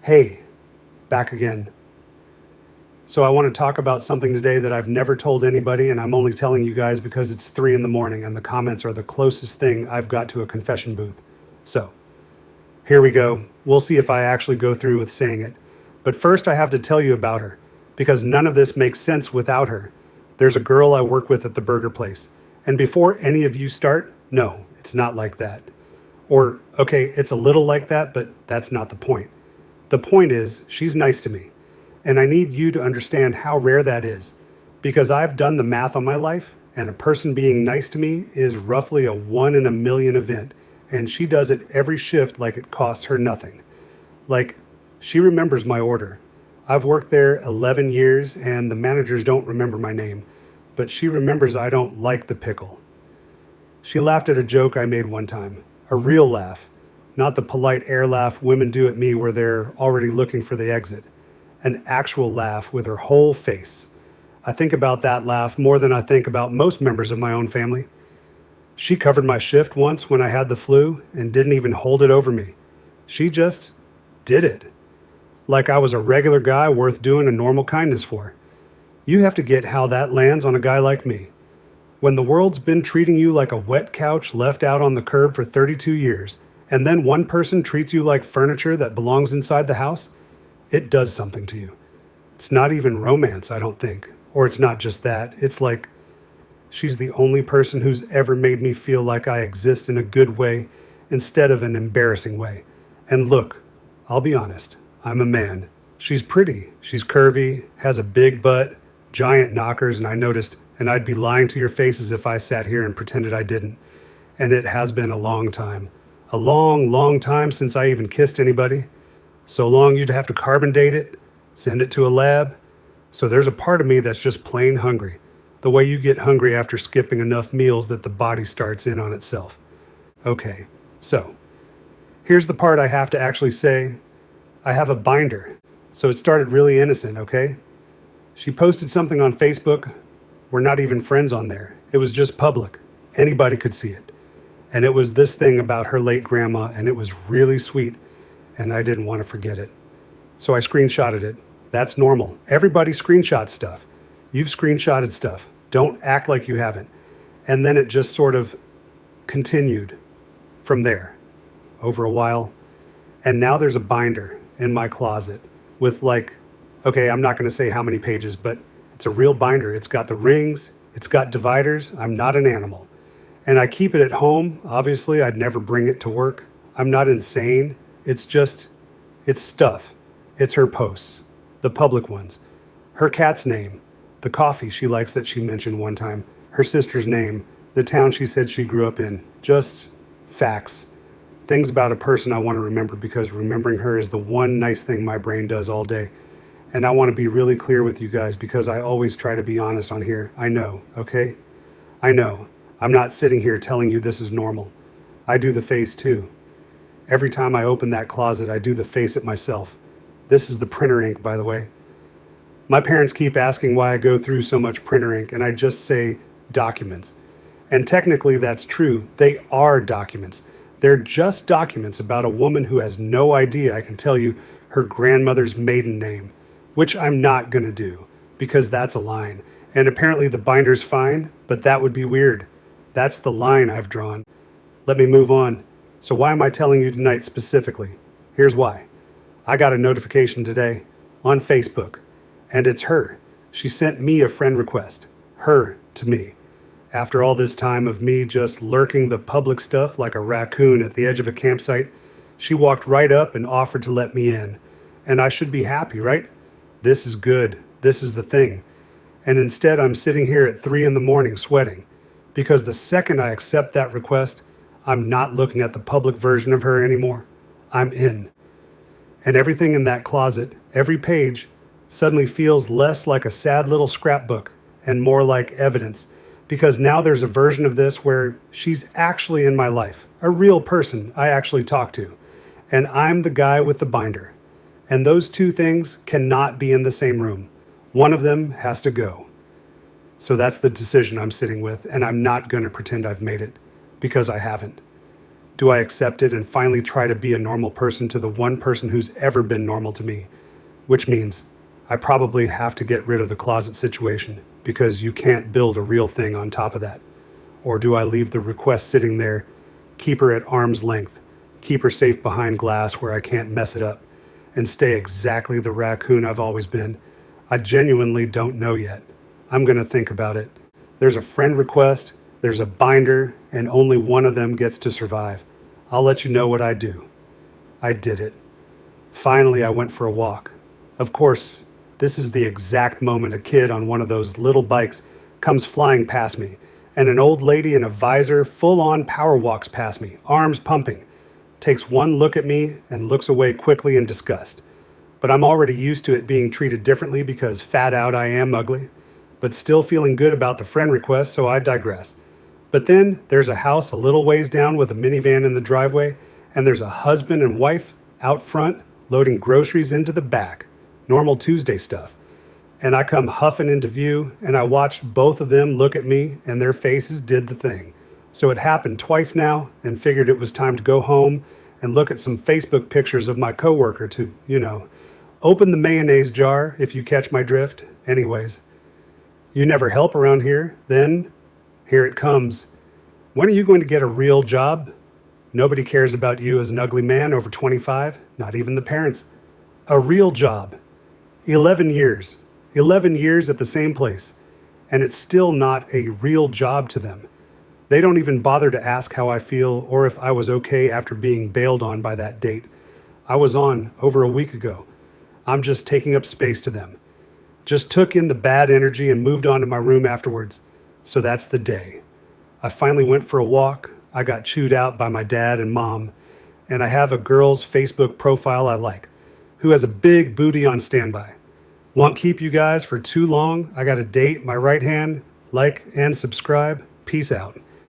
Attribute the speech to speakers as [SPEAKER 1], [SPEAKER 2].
[SPEAKER 1] Hey, back again. So I want to talk about something today that I've never told anybody, and I'm only telling you guys because it's 3 in the morning and the comments are the closest thing I've got to a confession booth. So, here we go. We'll see if I actually go through with saying it. But first I have to tell you about her, because none of this makes sense without her. There's a girl I work with at the burger place. And before any of you start, no, it's not like that. Or, okay, it's a little like that, but that's not the point. The point is, she's nice to me. And I need you to understand how rare that is, because I've done the math on my life, and a person being nice to me is roughly a 1 in a million event, and she does it every shift like it costs her nothing. Like, she remembers my order. I've worked there 11 years, and the managers don't remember my name, but she remembers I don't like the pickle. She laughed at a joke I made one time, a real laugh, not the polite air laugh women do at me where they're already looking for the exit. An actual laugh with her whole face. I think about that laugh more than I think about most members of my own family. She covered my shift once when I had the flu and didn't even hold it over me. She just did it. Like I was a regular guy worth doing a normal kindness for. You have to get how that lands on a guy like me. When the world's been treating you like a wet couch left out on the curb for 32 years, and then one person treats you like furniture that belongs inside the house, it does something to you. It's not even romance, I don't think. Or it's not just that. It's like she's the only person who's ever made me feel like I exist in a good way instead of an embarrassing way. And look, I'll be honest, I'm a man. She's pretty, she's curvy, has a big butt, giant knockers, and I noticed, and I'd be lying to your faces if I sat here and pretended I didn't. And it has been a long time. A long, long time since I even kissed anybody. So long you'd have to carbon date it, send it to a lab. So there's a part of me that's just plain hungry. The way you get hungry after skipping enough meals that the body starts in on itself. Okay, so here's the part I have to actually say. I have a binder. So it started really innocent, okay? She posted something on Facebook. We're not even friends on there. It was just public. Anybody could see it. And it was this thing about her late grandma, and it was really sweet. And I didn't want to forget it. So I screenshotted it. That's normal. Everybody screenshots stuff. You've screenshotted stuff. Don't act like you haven't. And then it just sort of continued from there over a while. And now there's a binder in my closet with okay, I'm not going to say how many pages, but it's a real binder. It's got the rings. It's got dividers. I'm not an animal. And I keep it at home. Obviously, I'd never bring it to work. I'm not insane. It's stuff. It's her posts, the public ones, her cat's name, the coffee she likes that she mentioned one time, her sister's name, the town she said she grew up in, just facts, things about a person I want to remember because remembering her is the one nice thing my brain does all day. And I want to be really clear with you guys because I always try to be honest on here. I know, okay? I know. I'm not sitting here telling you this is normal. I do the face too. Every time I open that closet, I do the face it myself. This is the printer ink, by the way. My parents keep asking why I go through so much printer ink, and I just say documents. And technically that's true. They are documents. They're just documents about a woman who has no idea I can tell you her grandmother's maiden name, which I'm not going to do because that's a line. And apparently the binder's fine, but that would be weird. That's the line I've drawn. Let me move on. So why am I telling you tonight specifically? Here's why. I got a notification today on Facebook, and it's her. She sent me a friend request. Her to me. After all this time of me just lurking the public stuff like a raccoon at the edge of a campsite, she walked right up and offered to let me in. And I should be happy, right? This is good. This is the thing. And instead I'm sitting here at 3 in the morning sweating. Because the second I accept that request, I'm not looking at the public version of her anymore. I'm in. And everything in that closet, every page, suddenly feels less like a sad little scrapbook and more like evidence. Because now there's a version of this where she's actually in my life, a real person I actually talk to. And I'm the guy with the binder. And those two things cannot be in the same room. One of them has to go. So that's the decision I'm sitting with, and I'm not going to pretend I've made it, because I haven't. Do I accept it and finally try to be a normal person to the one person who's ever been normal to me? Which means I probably have to get rid of the closet situation because you can't build a real thing on top of that. Or do I leave the request sitting there, keep her at arm's length, keep her safe behind glass where I can't mess it up, and stay exactly the raccoon I've always been? I genuinely don't know yet. I'm going to think about it. There's a friend request, there's a binder, and only one of them gets to survive. I'll let you know what I do. I did it. Finally, I went for a walk. Of course, this is the exact moment a kid on one of those little bikes comes flying past me, and an old lady in a visor full-on power walks past me, arms pumping, takes one look at me and looks away quickly in disgust. But I'm already used to it being treated differently because fat out I am ugly, but still feeling good about the friend request, so I digress. But then there's a house a little ways down with a minivan in the driveway, and there's a husband and wife out front loading groceries into the back. Normal Tuesday stuff. And I come huffing into view, and I watched both of them look at me, and their faces did the thing. So it happened twice now, and figured it was time to go home and look at some Facebook pictures of my coworker to, open the mayonnaise jar, if you catch my drift. Anyways, you never help around here, then here it comes. When are you going to get a real job? Nobody cares about you as an ugly man over 25, not even the parents. A real job. 11 years. 11 years at the same place. And it's still not a real job to them. They don't even bother to ask how I feel or if I was okay after being bailed on by that date. I was on over a week ago. I'm just taking up space to them. Just took in the bad energy and moved on to my room afterwards. So that's the day. I finally went for a walk. I got chewed out by my dad and mom. And I have a girl's Facebook profile I like, who has a big booty on standby. Won't keep you guys for too long. I got a date, my right hand, like and subscribe. Peace out.